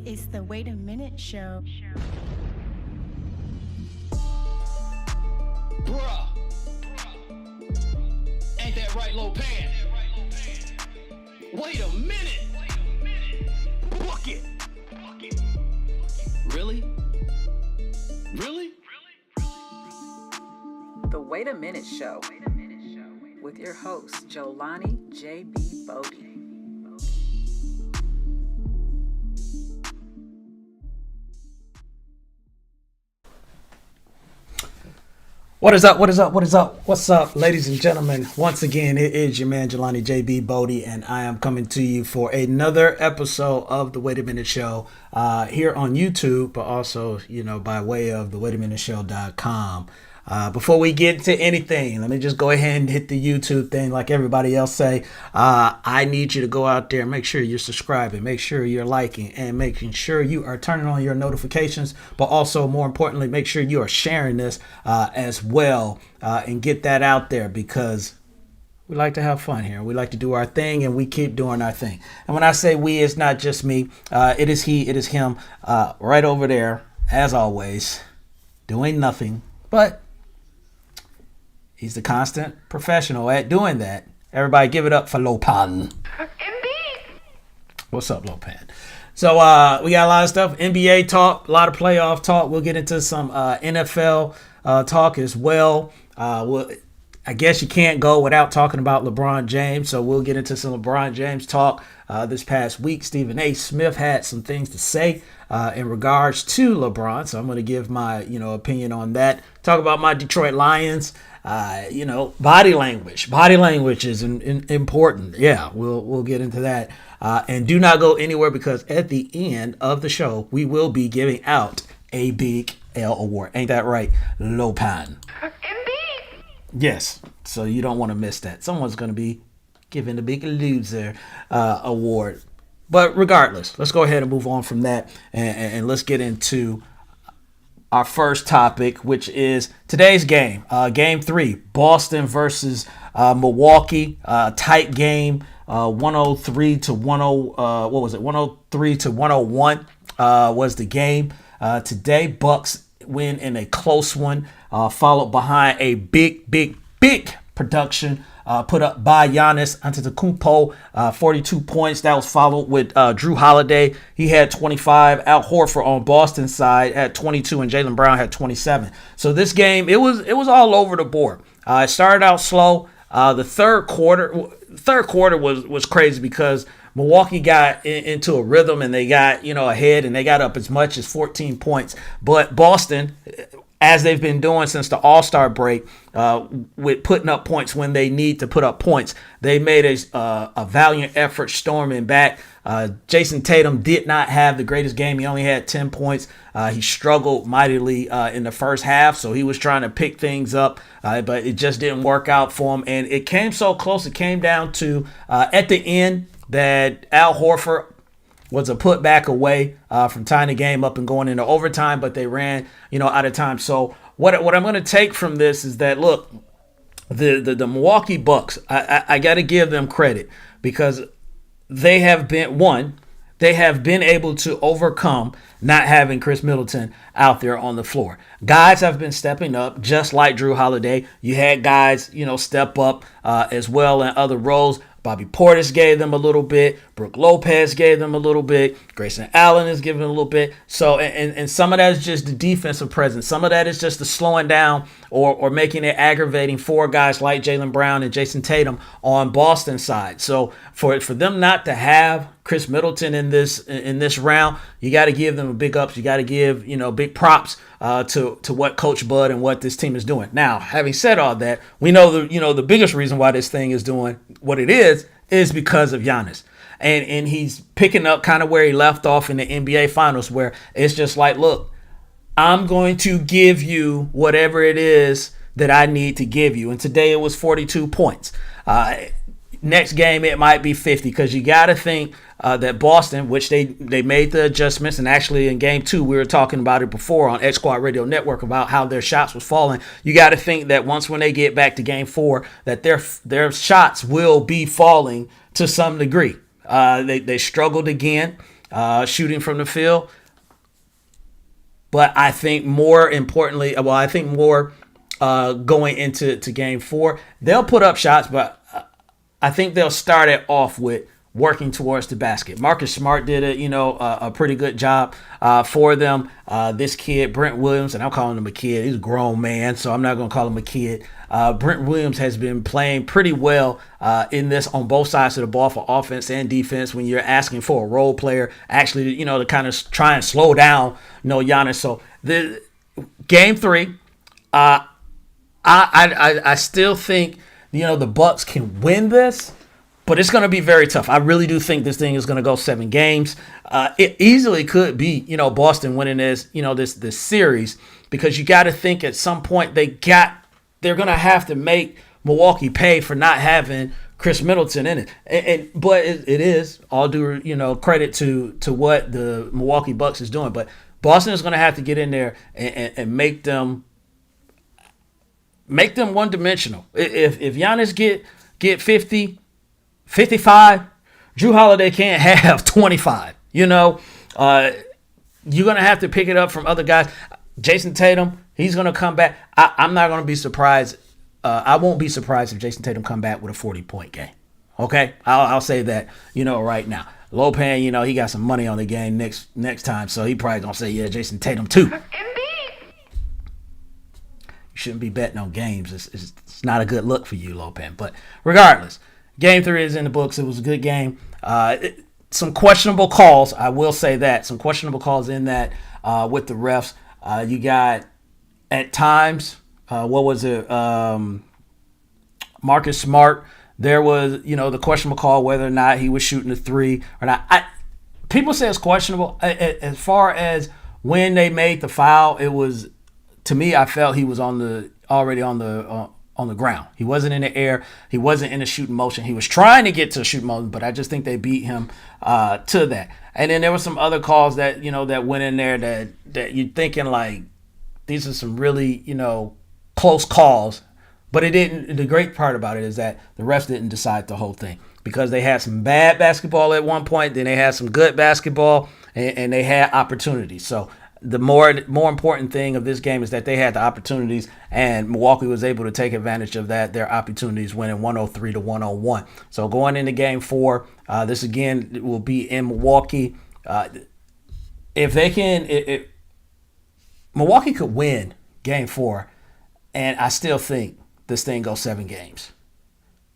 It's the Wait a Minute Show. Bruh, ain't that right, Lil Pan? Wait a minute. Book it. Really? Really? The Wait a Minute Show with your host, Jolani J.B. Bodie. What is up? What's up, ladies and gentlemen? Once again, it is your man, Jelani J.B. Bodie, and I am coming to you for another episode of the Wait a Minute Show here on YouTube, but also, by way of the waitaminuteshow.com. Before we get to anything, let me just go ahead and hit the YouTube thing like everybody else say. I need you to go out there and make sure you're subscribing, make sure you're liking, and making sure you are turning on your notifications, but also more importantly, make sure you are sharing this as well and get that out there because we like to have fun here. We like to do our thing and we keep doing our thing. And when I say we, it's not just me. It is he, it is him right over there, as always, doing nothing, but he's the constant professional at doing that. Everybody give it up for Lopan. Indeed. What's up, Lopan? So we got a lot of stuff. NBA talk, a lot of playoff talk. We'll get into some NFL talk as well. I guess you can't go without talking about LeBron James. So we'll get into some LeBron James talk. This past week, Stephen A. Smith had some things to say in regards to LeBron. So I'm going to give my opinion on that. Talk about my Detroit Lions. Body language. Body language is important. Yeah, we'll get into that. And do not go anywhere because at the end of the show, we will be giving out a Big L award. Ain't that right, Lopan? Indeed. Yes. So you don't want to miss that. Someone's going to be giving the Big Loser award. But regardless, let's go ahead and move on from that and let's get into our first topic, which is today's game. Game 3, Boston versus Milwaukee. Tight game, 103 to 10. What was it? 103 to 101 was the game today. Bucks win in a close one, followed behind a big production put up by Giannis Antetokounmpo, 42 points. That was followed with Drew Holiday. He had 25. Al Horford on Boston's side had 22, and Jaylen Brown had 27. So this game, it was all over the board. It started out slow. The third quarter was crazy because Milwaukee got into a rhythm and they got ahead and they got up as much as 14 points. But Boston, as they've been doing since the All-Star break, with putting up points when they need to put up points, they made a valiant effort storming back. Jason Tatum did not have the greatest game. He only had 10 points. He struggled mightily in the first half, so he was trying to pick things up, but it just didn't work out for him. And it came so close. It came down to, at the end, that Al Horford was a putback away from tying the game up and going into overtime, but they ran, out of time. So what I'm going to take from this is that, look, the Milwaukee Bucks, I got to give them credit because they have been able to overcome not having Chris Middleton out there on the floor. Guys have been stepping up, just like Drew Holiday. You had guys, step up as well in other roles. Bobby Portis gave them a little bit. Brook Lopez gave them a little bit. Grayson Allen is giving a little bit. So, and some of that is just the defensive presence. Some of that is just the slowing down or making it aggravating for guys like Jaylen Brown and Jason Tatum on Boston's side. So for them not to have Chris Middleton in this round, you got to give them a big ups. You got to give big props to what Coach Bud and what this team is doing. Now, having said all that, we know the biggest reason why this thing is doing what it is because of Giannis. And he's picking up kind of where he left off in the NBA Finals, where it's just like, look, I'm going to give you whatever it is that I need to give you. And today it was 42 points. Next game, it might be 50 because you got to think that Boston, which they made the adjustments, and actually in game 2, we were talking about it before on X Squad Radio Network about how their shots was falling. You got to think that once when they get back to game 4, that their shots will be falling to some degree. They struggled again. shooting from the field. But I think more importantly, going into game 4, they'll put up shots, but I think they'll start it off with working towards the basket. Marcus Smart did a pretty good job for them. This kid, Brent Williams, and I'm calling him a kid. He's a grown man, so I'm not going to call him a kid. Brent Williams has been playing pretty well in this on both sides of the ball for offense and defense when you're asking for a role player actually, to kind of try and slow down, Giannis. So the game 3, I still think, the Bucks can win this. But it's going to be very tough. I really do think this thing is going to go 7 games. It easily could be, Boston winning this series, because you got to think at some point they're going to have to make Milwaukee pay for not having Chris Middleton in it. But it is all due, credit to what the Milwaukee Bucks is doing. But Boston is going to have to get in there and make them one-dimensional. If Giannis get 50. 55, Drew Holiday can't have 25. You're going to have to pick it up from other guys. Jason Tatum, he's going to come back. I'm not going to be surprised. I won't be surprised if Jason Tatum come back with a 40-point game. Okay? I'll say that, right now. Lopan, he got some money on the game next time, so he probably going to say, yeah, Jason Tatum too. Embiid. You shouldn't be betting on games. It's not a good look for you, Lopan. But regardless, Game 3 is in the books. It was a good game. Some questionable calls. I will say that. Some questionable calls in that with the refs. You got, at times, Marcus Smart. There was, the questionable call whether or not he was shooting a 3 or not. People say it's questionable. As far as when they made the foul, it was, to me, I felt he was already on the ground. He wasn't in the air. He wasn't in a shooting motion. He was trying to get to a shooting motion, but I just think they beat him to that. And then there were some other calls that, that went in there that you're thinking like, these are some really, close calls. But it didn't. The great part about it is that the refs didn't decide the whole thing, because they had some bad basketball at one point, then they had some good basketball, and they had opportunities. So the more important thing of this game is that they had the opportunities, and Milwaukee was able to take advantage of that. Their opportunities winning 103-101. So going into Game 4, this again will be in Milwaukee. If they can, Milwaukee could win Game 4, and I still think this thing goes 7 games.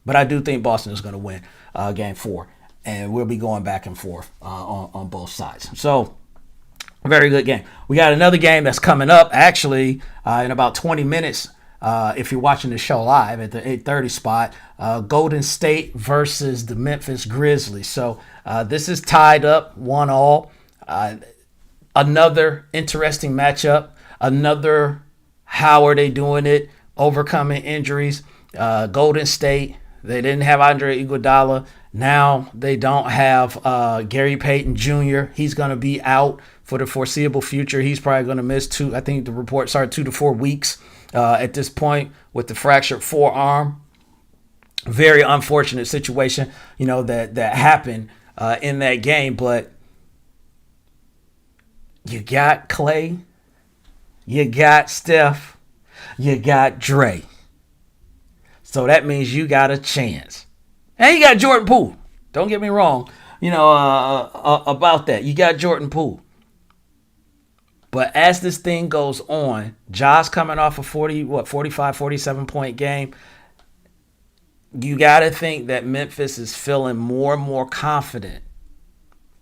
But I do think Boston is going to win Game 4, and we'll be going back and forth on both sides. So, very good game. We got another game that's coming up, actually, in about 20 minutes, if you're watching the show live at the 8:30 spot. Golden State versus the Memphis Grizzlies. So, this is tied up 1-1. Another interesting matchup. Another, how are they doing it? Overcoming injuries. Golden State, they didn't have Andre Iguodala. Now they don't have Gary Payton Jr. He's going to be out for the foreseeable future. He's probably going to miss 2 to 4 weeks at this point with the fractured forearm. Very unfortunate situation, that happened in that game. But you got Clay, you got Steph, you got Dre. So that means you got a chance. And you got Jordan Poole. Don't get me wrong, about that. You got Jordan Poole. But as this thing goes on, Ja's coming off a 45, 47-point game. You got to think that Memphis is feeling more and more confident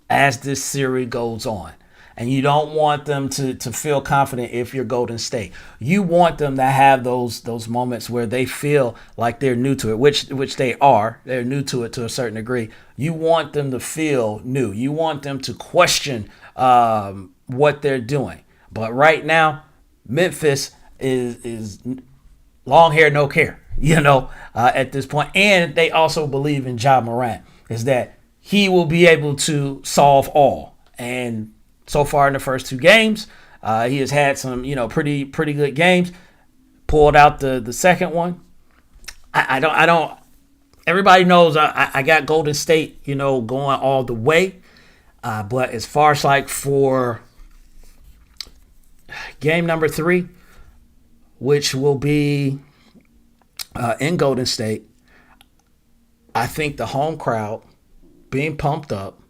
as this series goes on. And you don't want them to feel confident if you're Golden State. You want them to have those moments where they feel like they're new to it, which they are. They're new to it to a certain degree. You want them to feel new. You want them to question what they're doing. But right now, Memphis is long hair, no care, at this point. And they also believe in Ja Morant, is that he will be able to solve all. And so far in the first 2 games, he has had some, pretty good games. Pulled out the second one. I don't. Everybody knows I got Golden State, going all the way. But as far as like for game number 3, which will be in Golden State, I think the home crowd being pumped up,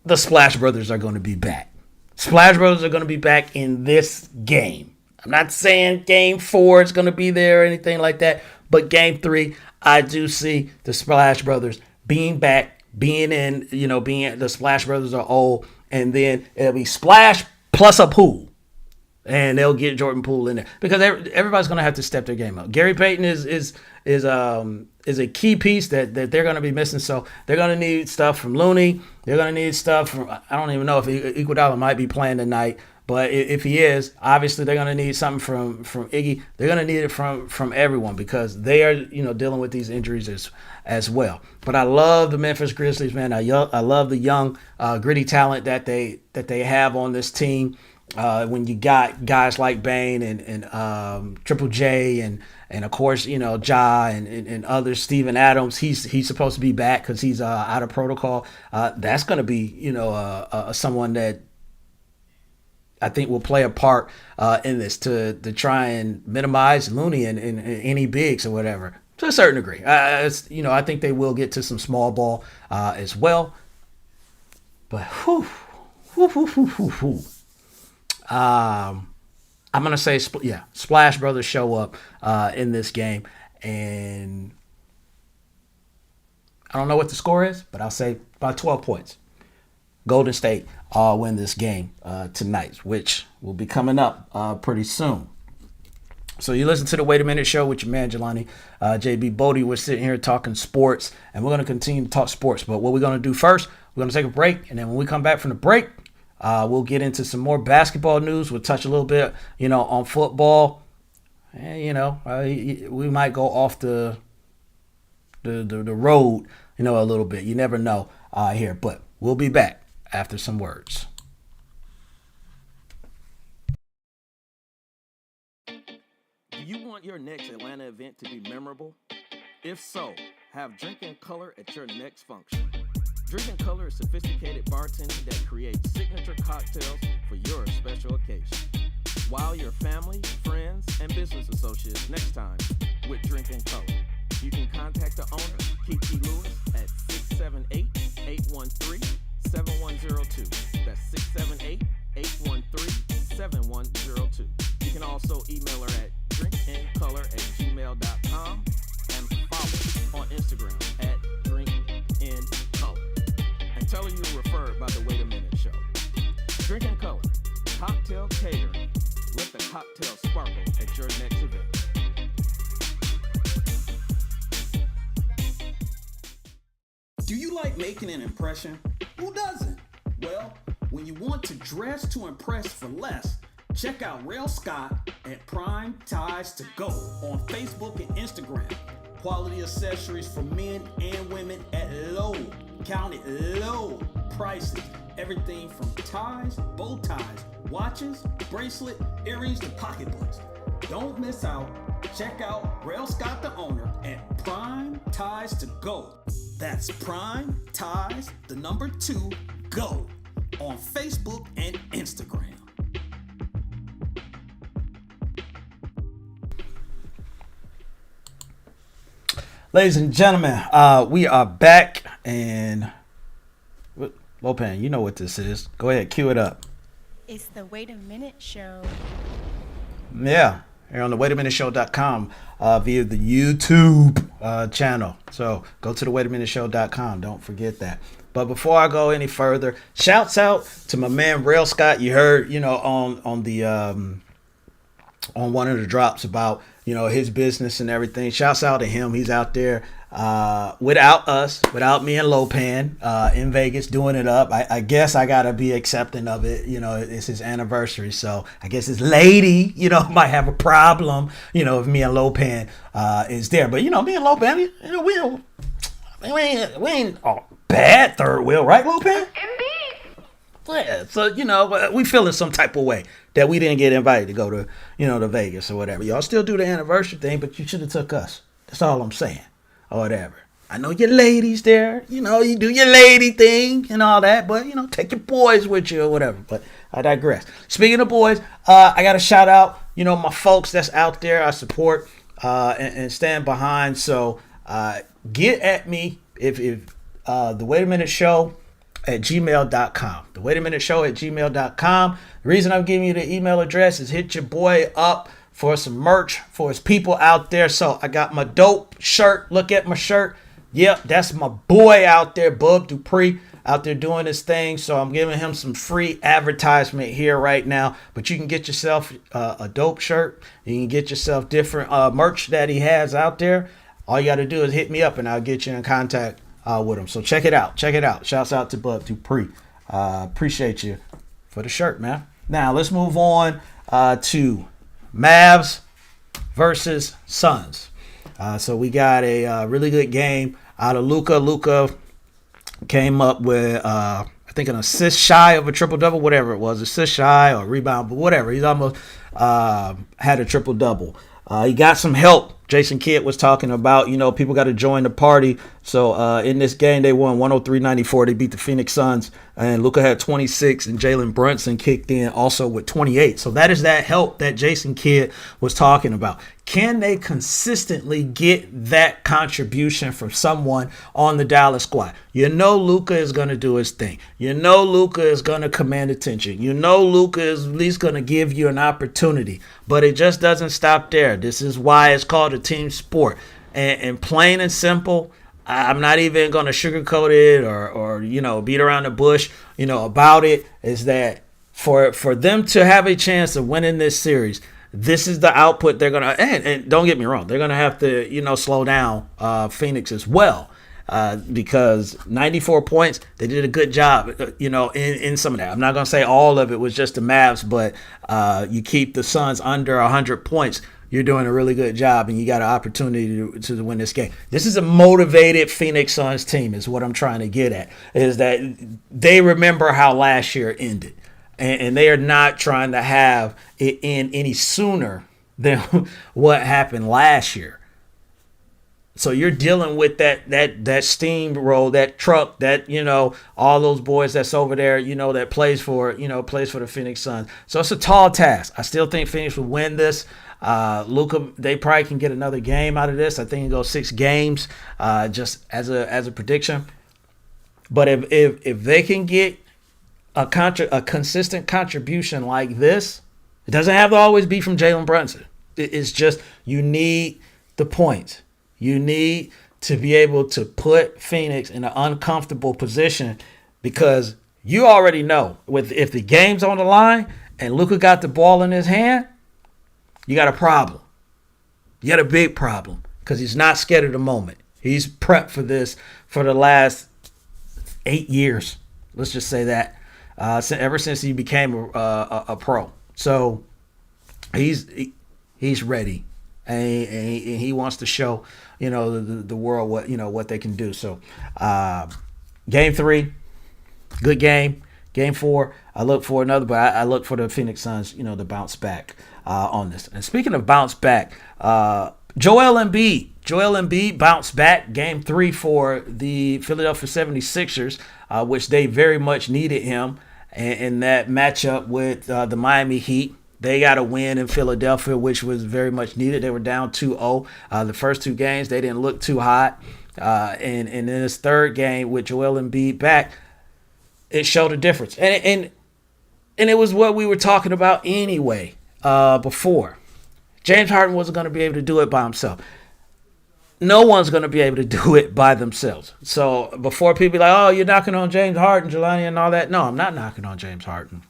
the Splash Brothers are going to be back. Splash Brothers are going to be back in this game. I'm not saying game 4 is going to be there or anything like that, but game 3, I do see the Splash Brothers being back, being the Splash Brothers are old, and then it'll be Splash plus a pool. And they'll get Jordan Poole in there because everybody's going to have to step their game up. Gary Payton is a key piece that they're going to be missing. So they're going to need stuff from Looney. They're going to need stuff from, I don't even know if Iguodala might be playing tonight, but if he is, obviously they're going to need something from Iggy. They're going to need it from everyone because they are dealing with these injuries as well. But I love the Memphis Grizzlies, man. I love the young gritty talent that they have on this team. When you got guys like Bane and Triple J and of course Ja and others, Steven Adams, he's supposed to be back because he's out of protocol. That's going to be someone that I think will play a part in this to try and minimize Looney and any bigs or whatever to a certain degree. I think they will get to some small ball as well. But I'm going to say, Splash Brothers show up in this game. And I don't know what the score is, but I'll say about 12 points. Golden State win this game tonight, which will be coming up pretty soon. So you listen to the Wait a Minute show with your man, Jelani. JB Bodie, we're sitting here talking sports, and we're going to continue to talk sports. But what we're going to do first, we're going to take a break. And then when we come back from the break, we'll get into some more basketball news. We'll touch a little bit, on football. And, we might go off the road, a little bit. You never know here. But we'll be back after some words. Do you want your next Atlanta event to be memorable? If so, have Drinking Color at your next function. Drinking Color is sophisticated bartending that creates signature cocktails for your special occasion. Wow your family, friends, and business associates next time with Drinking Color. You can contact the owner, Kiki Lewis, at 678-813-7102. That's 678-813-7102. You can also email her at drinkincolor@gmail.com and follow on Instagram at drinkincolor. And tell her you were referred by the Wait a Minute show. Drinking Color, cocktail catering. Let the cocktail sparkle at your next event. Do you like making an impression? Who doesn't? Well, when you want to dress to impress for less, check out Rail Scott at Prime Ties to Go on Facebook and Instagram. Quality accessories for men and women at low, counted low prices. Everything from ties, bow ties, watches, bracelet, earrings to pocketbooks. Don't miss out. Check out Rail Scott, the owner, at Prime Ties to Go. That's Prime Ties, the number 2, Go on Facebook and Instagram. Ladies and gentlemen, we are back, and Lopan, you know what this is. Go ahead, cue it up. It's the Wait a Minute show. Yeah, here on the waitaminuteshow.com via the YouTube channel. So go to the waitaminuteshow.com. Don't forget that. But before I go any further, shouts out to my man Rail Scott. You heard, on the on one of the drops about his business and everything. Shouts out to him. He's out there without me and Lopan in Vegas doing it up. I guess I gotta be accepting of it. It's his anniversary, so I guess his lady might have a problem if me and Lopan is there. But me and Lopan, we ain't bad third wheel, right, Lopan? Yeah, so we feeling some type of way that we didn't get invited to go to to Vegas or whatever. Y'all still do the anniversary thing, but you should have took us. That's all I'm saying, or whatever. I know your ladies there. You know, you do your lady thing and all that. But, you know, take your boys with you or whatever. But I digress. Speaking of boys, I got to shout out, you know, my folks that's out there. I support and stand behind. So get at me if the Wait a Minute Show at gmail.com. The Wait a Minute Show at gmail.com. The reason I'm giving you the email address is hit your boy up for some merch for his people out there. So I got my dope shirt. Look at my shirt. Yep, that's my boy out there, Bub Dupree, out there doing his thing. So I'm giving him some free advertisement here right now. But you can get yourself a dope shirt. You can get yourself different merch that he has out there. All you got to do is hit me up and I'll get you in contact with him. So check it out. Check it out. Shouts out to Bub Dupree. Appreciate you for the shirt, man. Now let's move on to Mavs versus Suns. So we got a really good game out of Luka. Luka came up with, I think, an assist shy of a triple-double, whatever it was, assist shy or rebound, but whatever. He's almost had a triple-double. He got some help. Jason Kidd was talking about, you know, people got to join the party. So in this game, they won 103-94. They beat the Phoenix Suns. And Luka had 26, and Jalen Brunson kicked in also with 28. So that is that help that Jason Kidd was talking about. Can they consistently get that contribution from someone on the Dallas squad? You know Luka is going to do his thing. You know Luka is going to command attention. You know Luka is at least going to give you an opportunity. But it just doesn't stop there. This is why it's called a team sport. And plain and simple, I'm not even going to sugarcoat it or you know, beat around the bush, you know, about it, is that for them to have a chance of winning this series, this is the output they're going to, and don't get me wrong, they're going to have to, you know, slow down Phoenix as well. Because 94 points, they did a good job, you know, in some of that. I'm not going to say all of it was just the Mavs, but you keep the Suns under 100 points, you're doing a really good job, and you got an opportunity to win this game. This is a motivated Phoenix Suns team is what I'm trying to get at, is that they remember how last year ended. And they are not trying to have it end any sooner than what happened last year. So you're dealing with that steamroll, that truck, that, you know, all those boys that's over there, you know, that plays for the Phoenix Suns. So it's a tall task. I still think Phoenix will win this. Luka, they probably can get another game out of this. I think it goes 6 games, just as a prediction. But if they can get a consistent contribution like this, it doesn't have to always be from Jalen Brunson. It's just you need the points. You need to be able to put Phoenix in an uncomfortable position, because you already know if the game's on the line and Luka got the ball in his hand, you got a problem. You got a big problem, because he's not scared of the moment. He's prepped for this for the last 8 years. Let's just say that. Ever since he became a pro. So he's ready. And he wants to show, you know, the world what they can do. So game 3, good game. Game 4, I look for another, but I look for the Phoenix Suns, you know, to bounce back on this. And speaking of bounce back, Joel Embiid bounced back game 3 for the Philadelphia 76ers, which they very much needed him in that matchup with the Miami Heat. They got a win in Philadelphia, which was very much needed. They were down 2-0. The first 2 games, they didn't look too hot. And in this third game with Joel Embiid back, it showed a difference. And it was what we were talking about anyway before. James Harden wasn't going to be able to do it by himself. No one's going to be able to do it by themselves. So before people be like, oh, you're knocking on James Harden, Jelani, and all that. No, I'm not knocking on James Harden.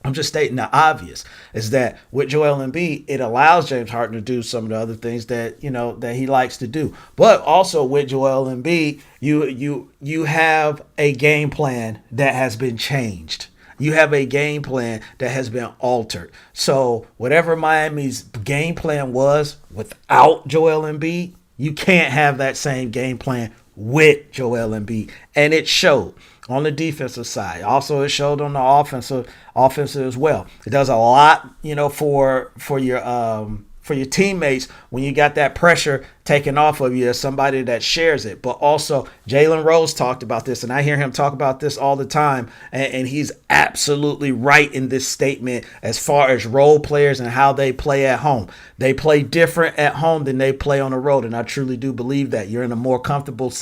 I'm just stating the obvious, is that with Joel Embiid, it allows James Harden to do some of the other things that, you know, that he likes to do. But also with Joel Embiid, you have a game plan that has been changed. You have a game plan that has been altered. So whatever Miami's game plan was without Joel Embiid, you can't have that same game plan with Joel Embiid. And it showed on the defensive side. Also, it showed on the offensive as well. It does a lot, you know, for your for your teammates when you got that pressure taken off of you as somebody that shares it. But also, Jalen Rose talked about this, and I hear him talk about this all the time, and he's absolutely right in this statement as far as role players and how they play at home. They play different at home than they play on the road, and I truly do believe that. You're in a more comfortable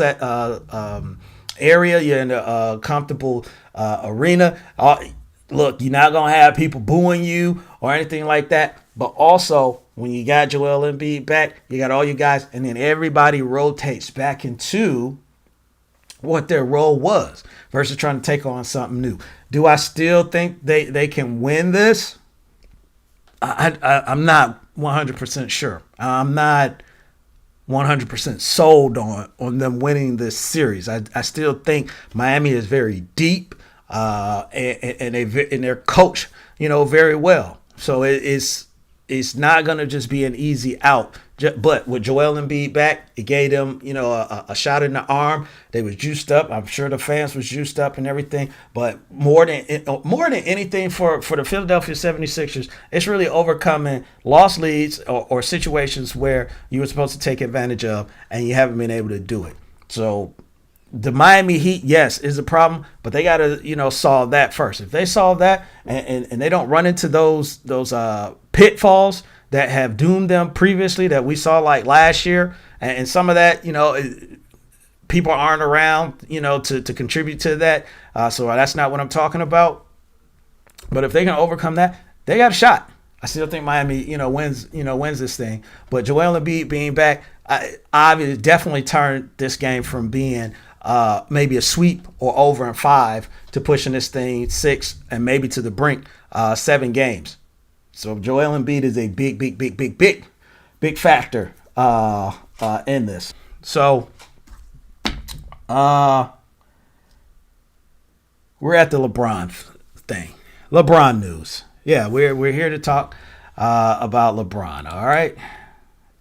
area. You're in a comfortable arena. Look, you're not going to have people booing you or anything like that. But also, when you got Joel Embiid back, you got all you guys, and then everybody rotates back into what their role was versus trying to take on something new. Do I still think they can win this? I'm not 100% sure. I'm not 100% sold on them winning this series. I still think Miami is very deep, and they're coached, very well. So it's not going to just be an easy out. But with Joel Embiid back, it gave them, a shot in the arm. They was juiced up. I'm sure the fans was juiced up and everything. But more than anything for the Philadelphia 76ers, it's really overcoming lost leads or situations where you were supposed to take advantage of and you haven't been able to do it. So the Miami Heat, yes, is a problem, but they got to, solve that first. If they solve that and they don't run into those pitfalls that have doomed them previously that we saw like last year, and some of that, people aren't around, to contribute to that. So that's not what I'm talking about. But if they can overcome that, they got a shot. I still think Miami, wins this thing. But Joel Embiid being back, obviously definitely turned this game from being maybe a sweep or over in 5 to pushing this thing 6 and maybe to the brink 7 games. So Joel Embiid is a big factor in this. So we're at the LeBron thing. LeBron news. Yeah, we're here to talk about LeBron. All right.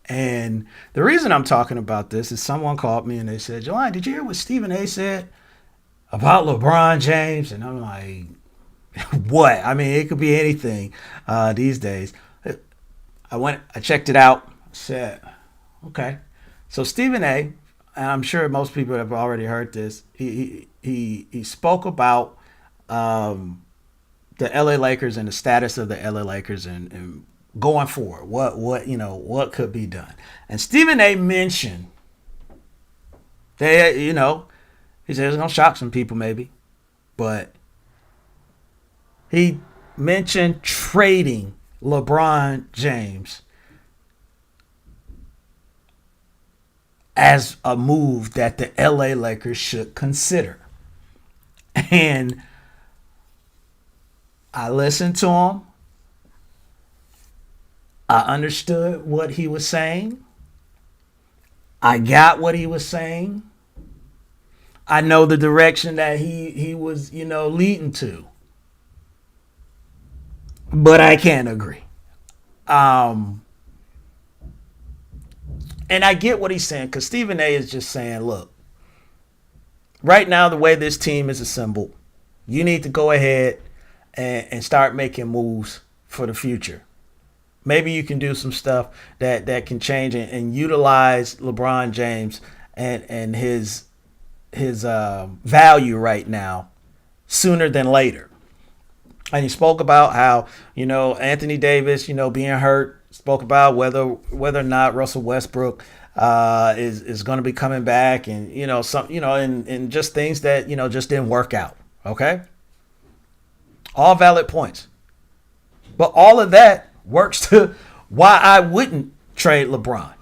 And the reason I'm talking about this is someone called me and they said, Jelani, did you hear what Stephen A said about LeBron James? And I'm like, what? I mean, it could be anything these days. I checked it out, said, okay. So Stephen A, and I'm sure most people have already heard this, he spoke about the LA Lakers and the status of the LA Lakers and going forward, what could be done. And Stephen A mentioned he said it's gonna shock some people maybe, but he mentioned trading LeBron James as a move that the LA Lakers should consider. And I listened to him. I understood what he was saying. I got what he was saying. I know the direction that he was, leading to. But I can't agree. And I get what he's saying, because Stephen A is just saying, look, right now the way this team is assembled, you need to go ahead and start making moves for the future. Maybe you can do some stuff that can change and utilize LeBron James and his value right now sooner than later. And he spoke about how, Anthony Davis, being hurt, spoke about whether or not Russell Westbrook is going to be coming back, and, and just things that, just didn't work out. Okay. All valid points. But all of that works to why I wouldn't trade LeBron.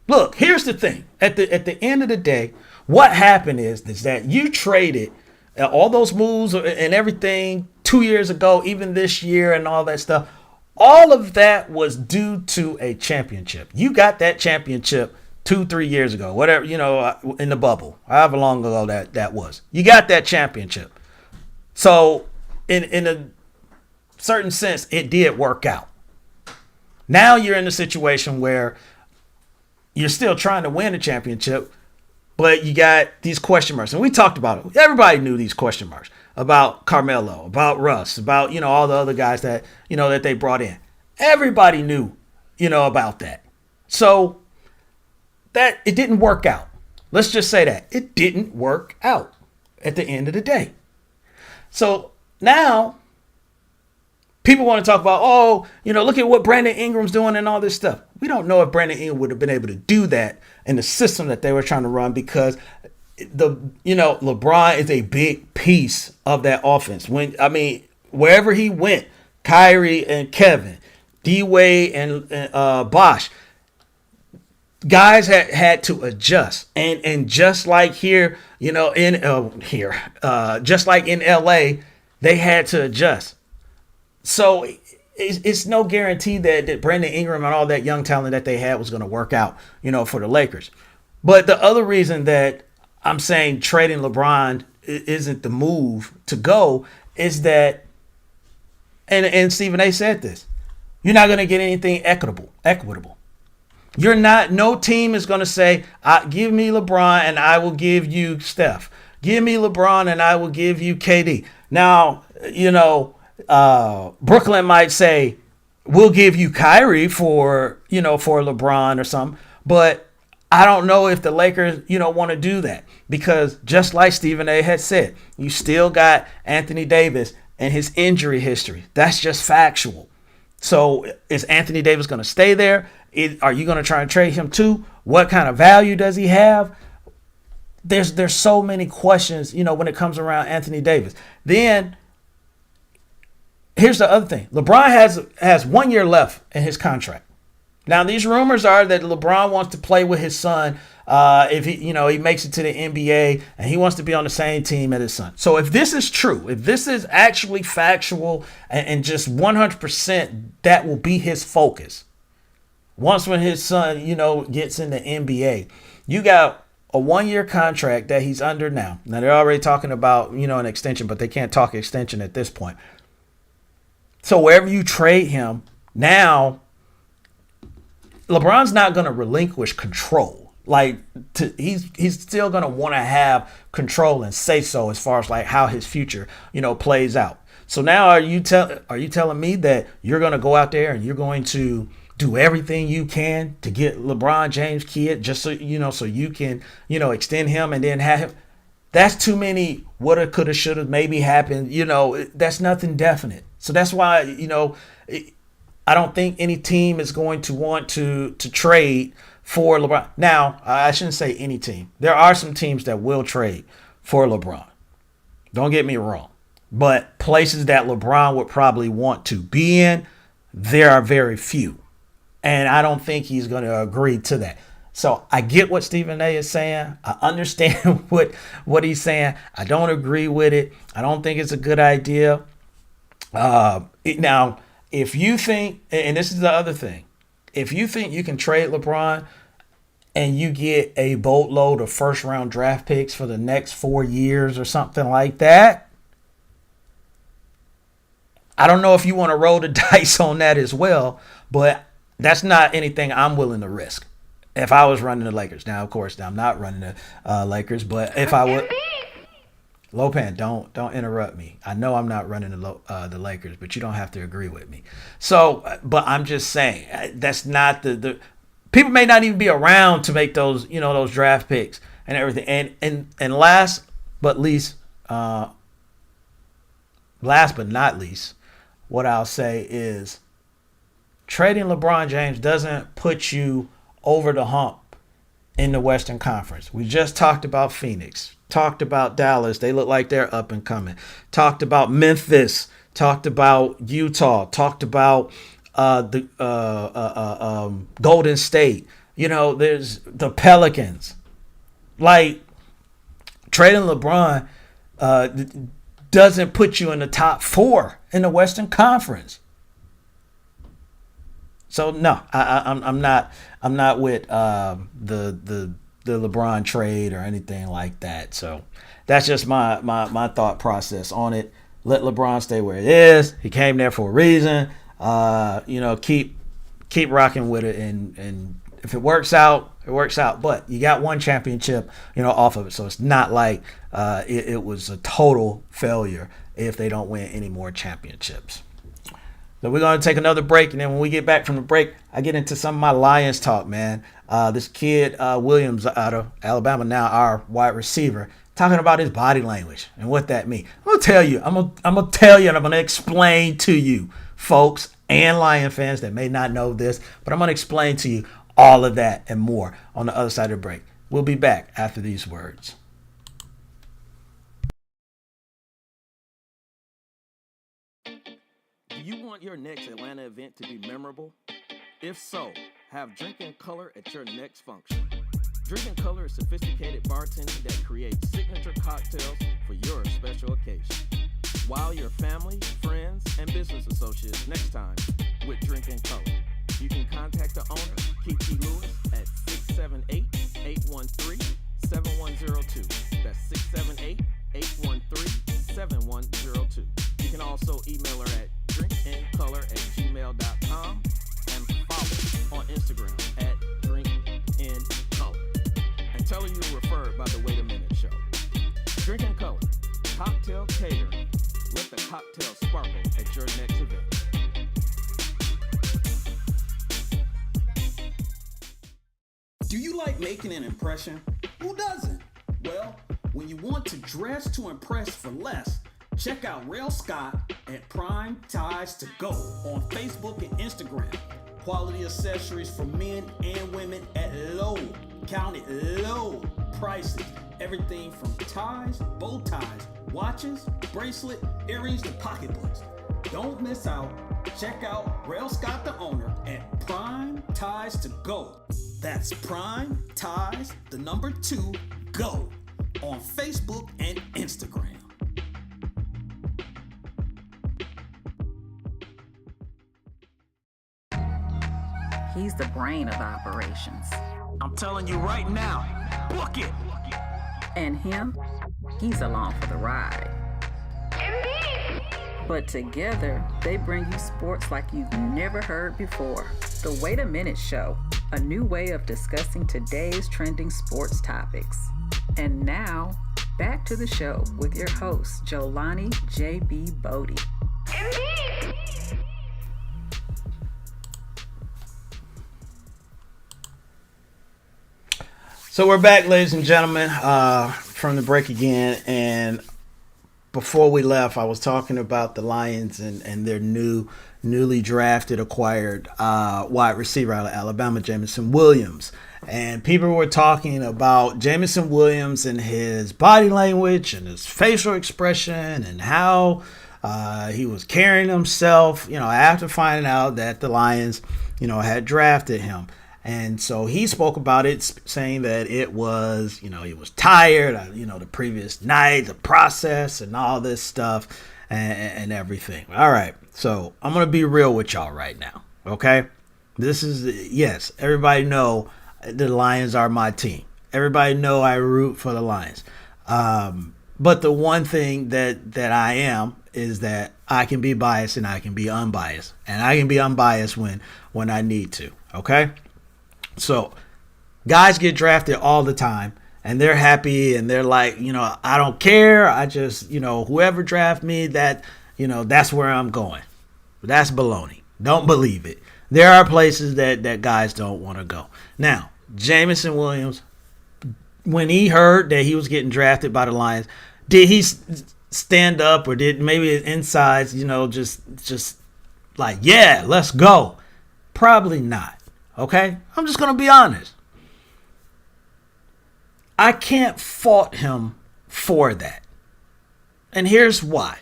Look, here's the thing. At the end of the day, what happened is that you traded all those moves and everything 2 years ago, even this year and all that stuff. All of that was due to a championship. You got that championship 2-3 years ago, whatever, in the bubble, however long ago that was. You got that championship. So in a certain sense, it did work out. Now you're in a situation where you're still trying to win a championship, but you got these question marks. And we talked about it. Everybody knew these question marks about Carmelo, about Russ, about, all the other guys that, that they brought in. Everybody knew, about that. So that it didn't work out. Let's just say that it didn't work out at the end of the day. So now people want to talk about, look at what Brandon Ingram's doing and all this stuff. We don't know if Brandon Ingram would have been able to do that in the system that they were trying to run, because LeBron is a big piece of that offense. Wherever he went, Kyrie and Kevin, D-Wade and Bosh, guys had to adjust. And just like here, just like in LA, they had to adjust. So it's no guarantee that Brandon Ingram and all that young talent that they had was going to work out, for the Lakers. But the other reason that I'm saying trading LeBron isn't the move to go is that, and Stephen A said this, you're not going to get anything equitable. No team is going to say, give me LeBron and I will give you Steph. Give me LeBron and I will give you KD. Now, Brooklyn might say, we'll give you Kyrie for LeBron or something. But I don't know if the Lakers, want to do that, because just like Stephen A had said, you still got Anthony Davis and his injury history. That's just factual. So is Anthony Davis going to stay there? Are you going to try and trade him too? What kind of value does he have? There's so many questions, when it comes around Anthony Davis. Then here's the other thing. LeBron has 1 year left in his contract. Now, these rumors are that LeBron wants to play with his son if he makes it to the NBA, and he wants to be on the same team as his son. So if this is true, if this is actually factual and just 100%, that will be his focus. Once when his son, gets in the NBA, you got a 1 year contract that he's under now. Now, they're already talking about, an extension, but they can't talk extension at this point. So wherever you trade him, now LeBron's not going to relinquish control. He's still going to want to have control and say so as far as how his future, plays out. So now are you telling me that you're going to go out there and you're going to do everything you can to get LeBron James' kid just so you can, extend him and then have him? That's too many woulda, coulda, shoulda, maybe happened. That's nothing definite. So that's why, I don't think any team is going to want to trade for LeBron. Now, I shouldn't say any team. There are some teams that will trade for LeBron. Don't get me wrong. But places that LeBron would probably want to be in, there are very few. And I don't think he's going to agree to that. So I get what Stephen A is saying. I understand what he's saying. I don't agree with it. I don't think it's a good idea. Now, if you think, and this is the other thing, if you think you can trade LeBron and you get a boatload of first round draft picks for the next 4 years or something like that, I don't know if you want to roll the dice on that as well, but that's not anything I'm willing to risk if I was running the Lakers. Now, of course, I'm not running the Lakers, but if I would... Lopan, don't interrupt me. I know I'm not running the Lakers, but you don't have to agree with me. So, but I'm just saying that's not the people may not even be around to make those those draft picks and everything. And last but not least, what I'll say is trading LeBron James doesn't put you over the hump in the Western Conference. We just talked about Phoenix. Talked about Dallas. They look like they're up and coming. Talked about Memphis. Talked about Utah. Talked about the Golden State. There's the Pelicans. Trading LeBron doesn't put you in the top 4 in the Western Conference. So no, I'm not with the LeBron trade or anything like that. So that's just my thought process on it. Let LeBron stay where it is. He came there for a reason. Keep rocking with it, and if it works out, it works out. But you got one championship, off of it. So it's not like it was a total failure if they don't win any more championships. So we're going to take another break, and then when we get back from the break, I get into some of my Lions talk, man. This kid, Williams, out of Alabama, now our wide receiver, talking about his body language and what that means. I'm going to tell you. I'm going to tell you, and I'm going to explain to you, folks and Lion fans that may not know this, but I'm going to explain to you all of that and more on the other side of the break. We'll be back after these words. Do you want your next Atlanta event to be memorable? If so, have Drinking Color at your next function. Drinking Color is sophisticated bartending that creates signature cocktails for your special occasion. Wow your family, friends, and business associates next time with Drinking Color. You can contact the owner, Kiki Lewis, at 678-813-7102. That's 678-813-7102. You can also email her at drinkincolor@gmail.com and follow on Instagram at drinkincolor. And tell her you were referred by the Wait a Minute Show. Drinking Color, cocktail catering. Let the cocktail sparkle at your next event. Do you like making an impression? Who doesn't? Well, when you want to dress to impress for less, check out Rail Scott at Prime Ties to Go on Facebook and Instagram. Quality accessories for men and women at low, counted low prices. Everything from ties, bow ties, watches, bracelet, earrings to pocketbooks. Don't miss out. Check out Rail Scott, the owner, at Prime Ties to Go. That's Prime Ties, the number 2, Go, on Facebook and Instagram. He's the brain of operations. I'm telling you right now, book it. And him, he's along for the ride. But together, they bring you sports like you've never heard before. The Wait a Minute Show, a new way of discussing today's trending sports topics. And now, back to the show with your host, Jolani J.B. Bodie. So we're back, ladies and gentlemen, from the break again. And before we left, I was talking about the Lions and their newly drafted, acquired wide receiver out of Alabama, Jameson Williams. And people were talking about Jameson Williams and his body language and his facial expression and how he was carrying himself, after finding out that the Lions, had drafted him. And so he spoke about it, saying that it was, he was tired, the previous night, the process and all this stuff and everything. All right. So I'm going to be real with y'all right now. Okay. This is, yes, everybody know the Lions are my team. Everybody know I root for the Lions. But the one thing that I am is that I can be biased and I can be unbiased. And I can be unbiased when I need to. Okay. So guys get drafted all the time and they're happy and they're like, I don't care. I just, whoever draft me, that, that's where I'm going. That's baloney. Don't believe it. There are places that guys don't want to go. Now, Jameson Williams, when he heard that he was getting drafted by the Lions, did he stand up or did maybe his insides, just like, yeah, let's go? Probably not. Okay? I'm just going to be honest. I can't fault him for that. And here's why.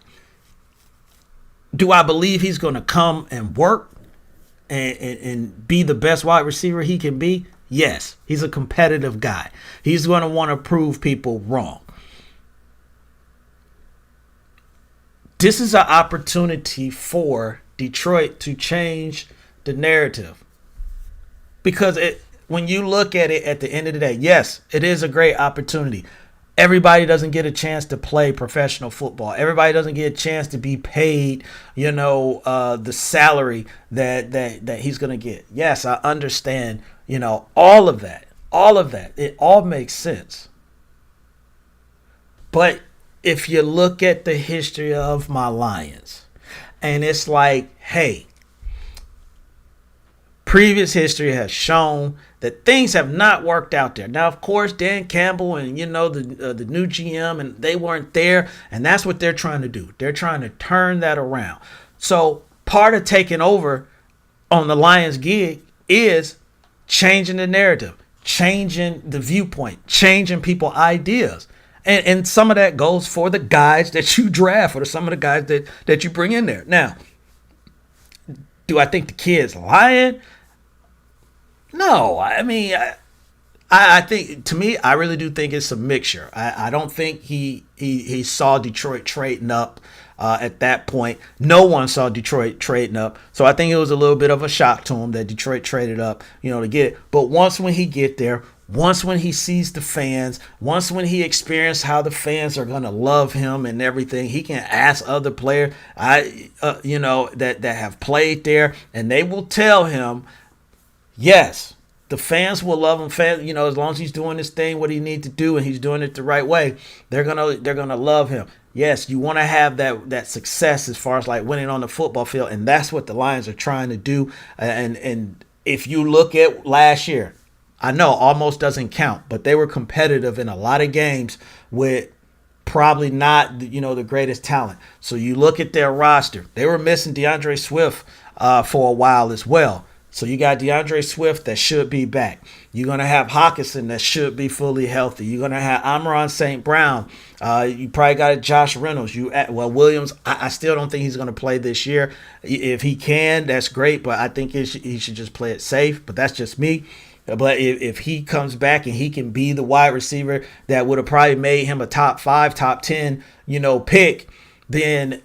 Do I believe he's going to come and work and be the best wide receiver he can be? Yes. He's a competitive guy. He's going to want to prove people wrong. This is an opportunity for Detroit to change the narrative. Because when you look at it at the end of the day, yes, it is a great opportunity. Everybody doesn't get a chance to play professional football. Everybody doesn't get a chance to be paid, the salary that he's going to get. Yes, I understand, all of that. All of that. It all makes sense. But if you look at the history of my Lions, And it's like, hey, previous history has shown that things have not worked out there. Now, of course, Dan Campbell and the new GM, and they weren't there, and that's what they're trying to do. They're trying to turn that around. So part of taking over on the Lions gig is changing the narrative, changing the viewpoint, changing people's ideas. And some of that goes for the guys that you draft or some of the guys that you bring in there. Now, do I think the kid's lying? No. I mean, I think, to me, I really do think it's a mixture. I don't think he saw Detroit trading up at that point. No one saw Detroit trading up. So I think it was a little bit of a shock to him that Detroit traded up, to get it. But once when he get there, once when he sees the fans, once when he experienced how the fans are going to love him and everything, he can ask other players, that have played there, and they will tell him, yes, the fans will love him. As long as he's doing this thing, what he needs to do, and he's doing it the right way, they're gonna love him. Yes, you want to have that success as far as like winning on the football field, and that's what the Lions are trying to do. And if you look at last year, I know almost doesn't count, but they were competitive in a lot of games with probably not the greatest talent. So you look at their roster; they were missing DeAndre Swift for a while as well. So you got DeAndre Swift that should be back. You're going to have Hawkinson that should be fully healthy. You're going to have Amon St. Brown. You probably got Josh Reynolds. Williams, I still don't think he's going to play this year. If he can, that's great, but I think he should just play it safe. But that's just me. But if he comes back and he can be the wide receiver that would have probably made him a top 5, top 10, pick, then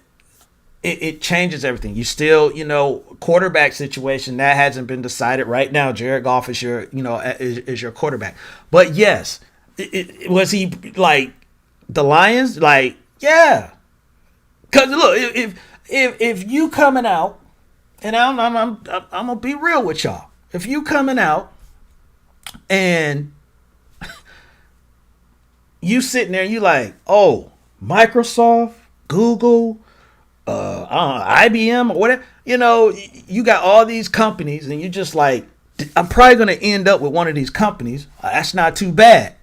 it changes everything. You still, quarterback situation that hasn't been decided right now. Jared Goff is your, is your quarterback. But yes, was he like the Lions? Like, yeah. Because look, if you coming out, and I'm gonna be real with y'all. If you coming out and you sitting there, and you like, oh, Microsoft, Google, IBM or whatever, you got all these companies, and you just like, I'm probably going to end up with one of these companies. That's not too bad.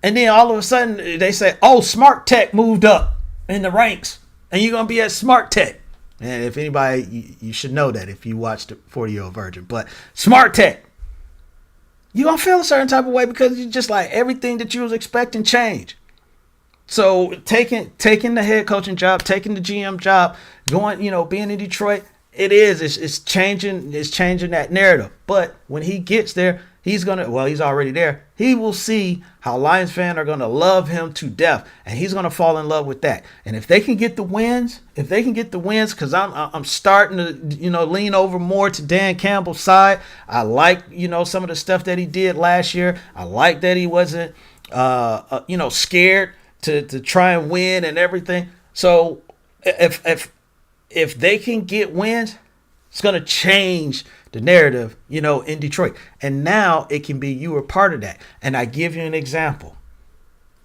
And then all of a sudden they say, oh, Smart Tech moved up in the ranks, and you're going to be at Smart Tech. And if anybody, you should know that if you watched the 40-Year-Old Virgin. But Smart Tech, you're going to feel a certain type of way because you just like everything that you was expecting change. So taking the head coaching job, taking the GM job, going, being in Detroit, it's changing that narrative. But when he gets there, he's already there. He will see how Lions fans are gonna love him to death, and he's gonna fall in love with that. And if they can get the wins, because I'm starting to lean over more to Dan Campbell's side. I like some of the stuff that he did last year. I like that he wasn't scared to try and win and everything. So if they can get wins, it's going to change the narrative, in Detroit. And now it can be you were part of that. And I give you an example,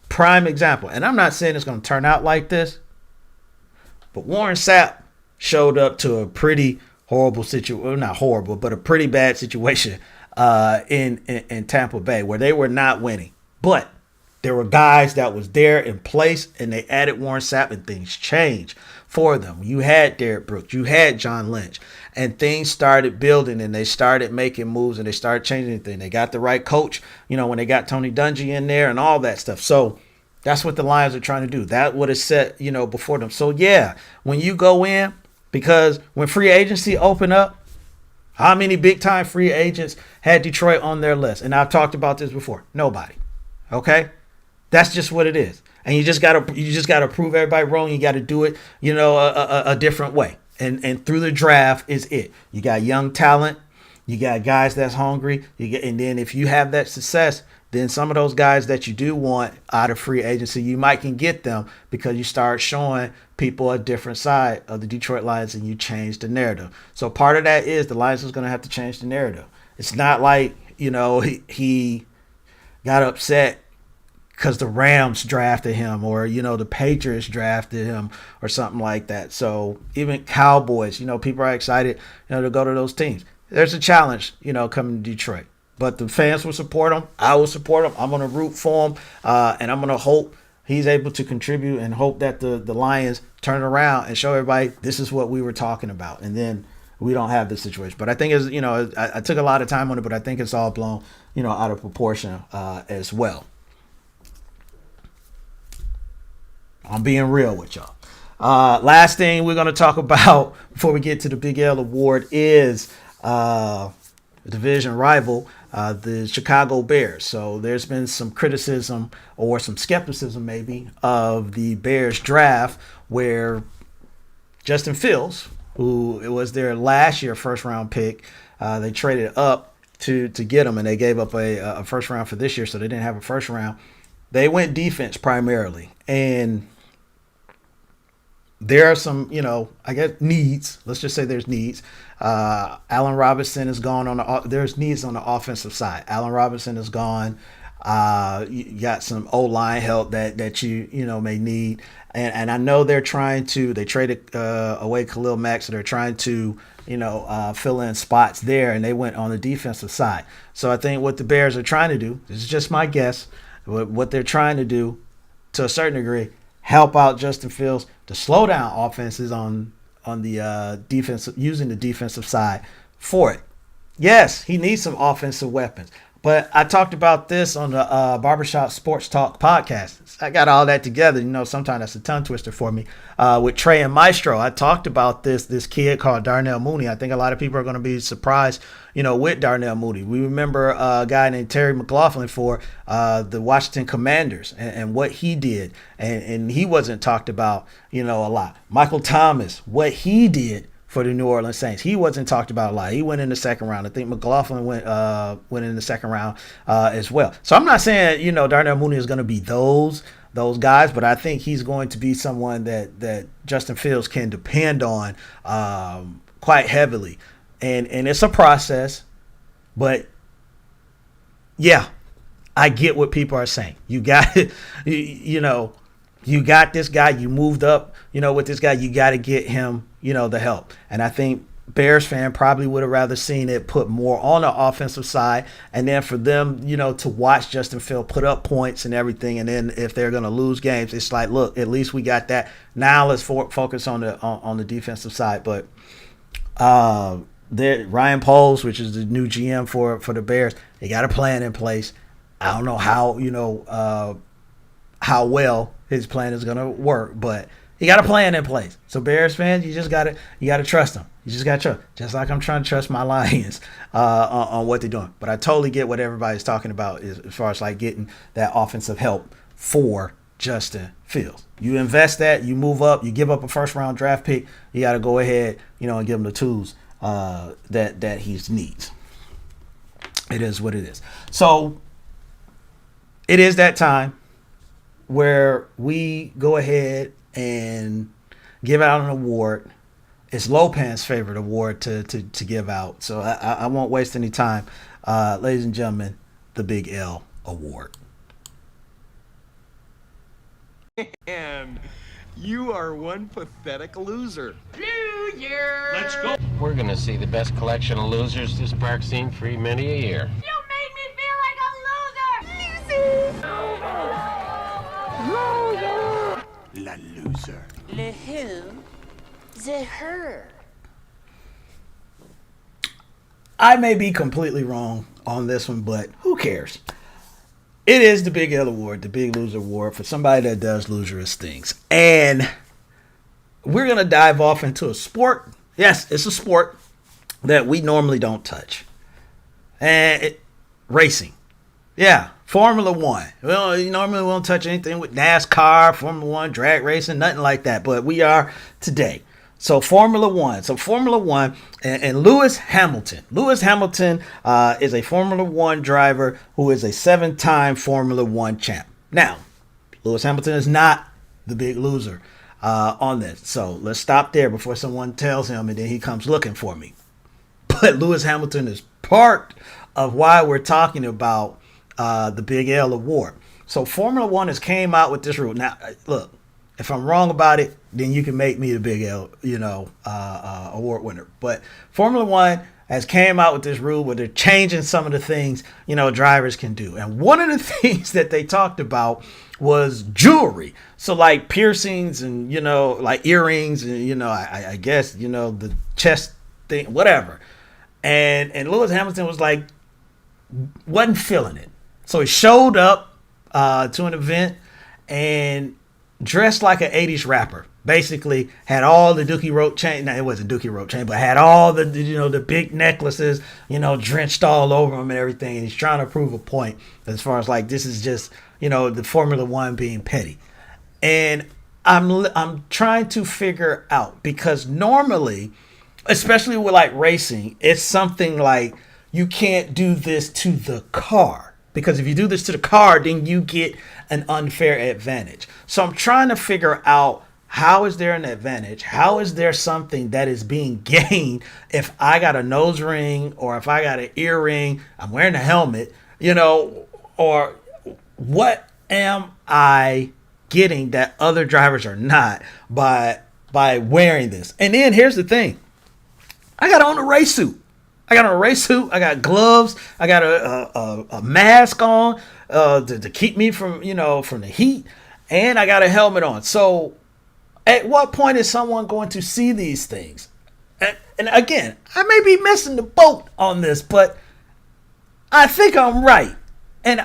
prime example. And I'm not saying it's going to turn out like this, but Warren Sapp showed up to a pretty horrible situation, well, not horrible, but a pretty bad situation in Tampa Bay where they were not winning. But there were guys that was there in place, and they added Warren Sapp, and things changed for them. You had Derek Brooks, you had John Lynch, and things started building, and they started making moves, and they started changing things. They got the right coach, when they got Tony Dungy in there and all that stuff. So that's what the Lions are trying to do. That would have set, before them. So yeah, when you go in, because when free agency opened up, how many big time free agents had Detroit on their list? And I've talked about this before. Nobody. Okay. That's just what it is. And you just gotta prove everybody wrong. You got to do it, a different way. And through the draft is it. You got young talent. You got guys that's hungry. And then if you have that success, then some of those guys that you do want out of free agency, you might can get them because you start showing people a different side of the Detroit Lions, and you change the narrative. So part of that is the Lions is going to have to change the narrative. It's not like, he got upset because the Rams drafted him, or the Patriots drafted him, or something like that. So even Cowboys, people are excited, to go to those teams. There's a challenge, coming to Detroit. But the fans will support him. I will support him. I'm going to root for him, and I'm going to hope he's able to contribute, and hope that the Lions turn around and show everybody this is what we were talking about. And then we don't have this situation. But I think I took a lot of time on it, but I think it's all blown, out of proportion as well. I'm being real with y'all. Last thing we're going to talk about before we get to the Big L Award is division rival, the Chicago Bears. So there's been some criticism, or some skepticism maybe, of the Bears draft, where Justin Fields, who it was their last year first round pick, they traded up to get him, and they gave up a first round for this year, so they didn't have a first round. They went defense primarily, and there are some, I guess, needs. Let's just say there's needs. Allen Robinson is gone there's needs on the offensive side. Allen Robinson is gone. You got some O-line help that you may need. And I know they traded away Khalil Mack, so they're trying to, fill in spots there, and they went on the defensive side. So I think what the Bears are trying to do, this is just my guess, what they're trying to do to a certain degree, help out Justin Fields to slow down offenses on the defense, using the defensive side for it. Yes, he needs some offensive weapons. But I talked about this on the Barbershop Sports Talk podcast. I got all that together. Sometimes that's a tongue twister for me. With Trey and Maestro, I talked about this kid called Darnell Mooney. I think a lot of people are going to be surprised, with Darnell Mooney. We remember a guy named Terry McLaughlin for the Washington Commanders and what he did. And he wasn't talked about, a lot. Michael Thomas, what he did for the New Orleans Saints. He wasn't talked about a lot. He went in the second round. I think McLaughlin went in the second round as well. So I'm not saying, Darnell Mooney is going to be those guys, but I think he's going to be someone that Justin Fields can depend on quite heavily. And it's a process, but yeah, I get what people are saying. You got it, you got this guy, you moved up, with this guy, you got to get him, the help. And I think Bears fan probably would have rather seen it put more on the offensive side, and then for them, to watch Justin Fields put up points and everything. And then if they're going to lose games, it's like, look, at least we got that. Now let's focus on the defensive side. But Ryan Poles, which is the new GM for the Bears, they got a plan in place. I don't know how well his plan is going to work, but he got a plan in place. So Bears fans, you gotta trust him. You just gotta trust, just like I'm trying to trust my Lions on what they're doing. But I totally get what everybody's talking about as far as like getting that offensive help for Justin Fields. You invest that, you move up, you give up a first round draft pick. You got to go ahead, and give him the tools that he needs. It is what it is. So it is that time where we go ahead and give out an award. It's Lopan's favorite award to give out, so I won't waste any time. Ladies and gentlemen, the Big L Award. And you are one pathetic loser. Let's go. We're gonna see the best collection of losers this park's seen for many a year. You made me feel like a loser! La loser. Le who? The her. I may be completely wrong on this one, but who cares? It is the Big L Award, the Big Loser Award, for somebody that does loserous things. And we're going to dive off into a sport. Yes, it's a sport that we normally don't touch. And racing. Yeah, Formula One. Well, normally we won't touch anything with NASCAR, Formula One, drag racing, nothing like that. But we are today. So Formula One. And Lewis Hamilton. Lewis Hamilton is a Formula One driver who is a 7-time Formula One champ. Now, Lewis Hamilton is not the big loser on this. So let's stop there before someone tells him and then he comes looking for me. But Lewis Hamilton is part of why we're talking about the Big L Award. So Formula One has came out with this rule. Now, look, if I'm wrong about it, then you can make me the big L, award winner. But Formula One has came out with this rule where they're changing some of the things, drivers can do. And one of the things that they talked about was jewelry. So like piercings and, like earrings and, I guess, the chest thing, whatever. And Lewis Hamilton was like, wasn't feeling it. So he showed up to an event and dressed like an 80s rapper. Basically had all the Dookie rope chain. No, it wasn't Dookie rope chain, but had all the, the big necklaces, drenched all over him and everything. And he's trying to prove a point as far as like, this is just, the Formula One being petty. And I'm trying to figure out, because normally, especially with like racing, it's something like you can't do this to the car, because if you do this to the car, then you get an unfair advantage. So I'm trying to figure out, how is there an advantage? How is there something that is being gained if I got a nose ring or if I got an earring, I'm wearing a helmet, or what am I getting that other drivers are not by wearing this? And then here's the thing. I got on a race suit. I got gloves. I got a mask on to keep me from the heat. And I got a helmet on. So at what point is someone going to see these things? And again, I may be missing the boat on this, but I think I'm right. And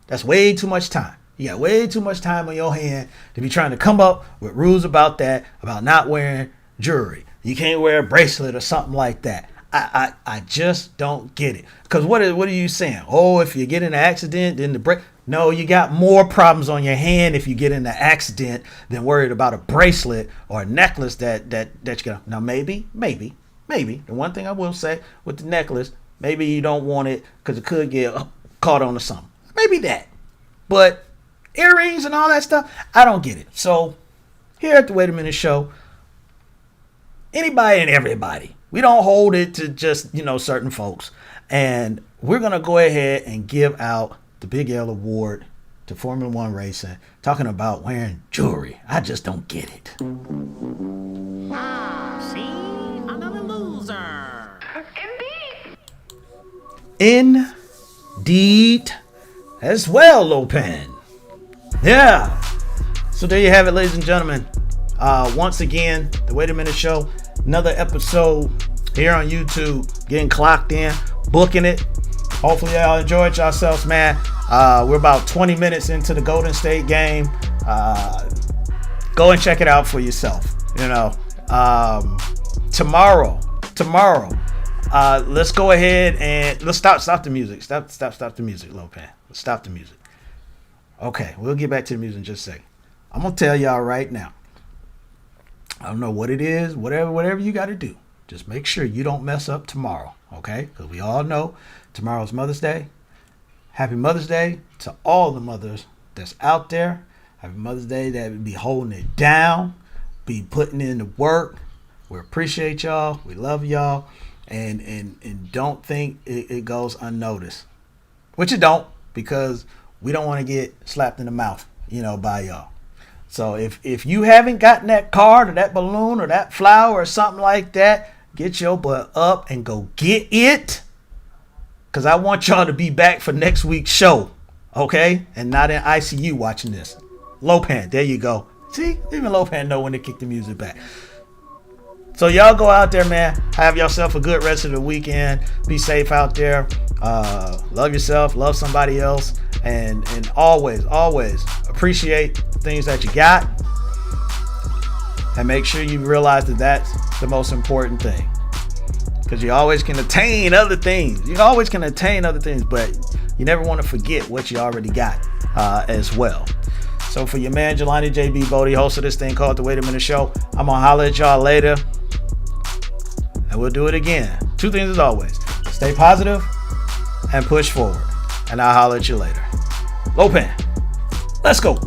that's way too much time. You got way too much time on your hand to be trying to come up with rules about that, about not wearing jewelry. You can't wear a bracelet or something like that. I just don't get it. Because what are you saying? Oh, if you get in an accident, then the break. No, you got more problems on your hand if you get in an accident than worried about a bracelet or a necklace that you got. Now, maybe. The one thing I will say with the necklace, maybe you don't want it because it could get caught on to something. Maybe that. But earrings and all that stuff, I don't get it. So here at the Wait a Minute Show, anybody and everybody, we don't hold it to just, certain folks. And we're going to go ahead and give out the Big L Award to Formula One racing, talking about wearing jewelry. I just don't get it. See? Another loser. Indeed. As well, Lopan. Yeah. So there you have it, ladies and gentlemen. Once again, the Wait a Minute Show. Another episode here on YouTube. Getting clocked in. Booking it. Hopefully y'all enjoyed yourselves, man. We're about 20 minutes into the Golden State game. Go and check it out for yourself. Tomorrow. Let's go ahead and let's stop the music. Stop the music, Lopan. Let's stop the music. Okay, we'll get back to the music in just a second. I'm gonna tell y'all right now. I don't know what it is, whatever you got to do. Just make sure you don't mess up tomorrow, okay? Because we all know tomorrow's Mother's Day. Happy Mother's Day to all the mothers that's out there. Happy Mother's Day that be holding it down, be putting in the work. We appreciate y'all. We love y'all. And don't think it goes unnoticed. Which it don't, because we don't want to get slapped in the mouth, by y'all. So if you haven't gotten that card or that balloon or that flower or something like that, get your butt up and go get it. Because I want y'all to be back for next week's show. Okay? And not in ICU watching this. Lopan, there you go. See? Even Lopan know when to kick the music back. So y'all go out there, man. Have yourself a good rest of the weekend. Be safe out there. Love yourself. Love somebody else. And always appreciate things that you got. And make sure you realize that that's the most important thing. Because you always can attain other things. But you never want to forget what you already got as well. So for your man, Jelani JB Bodie, host of this thing called The Wait a Minute Show, I'm going to holler at y'all later. And we'll do it again. Two things as always. Stay positive and push forward. And I'll holler at you later. Lopan, let's go.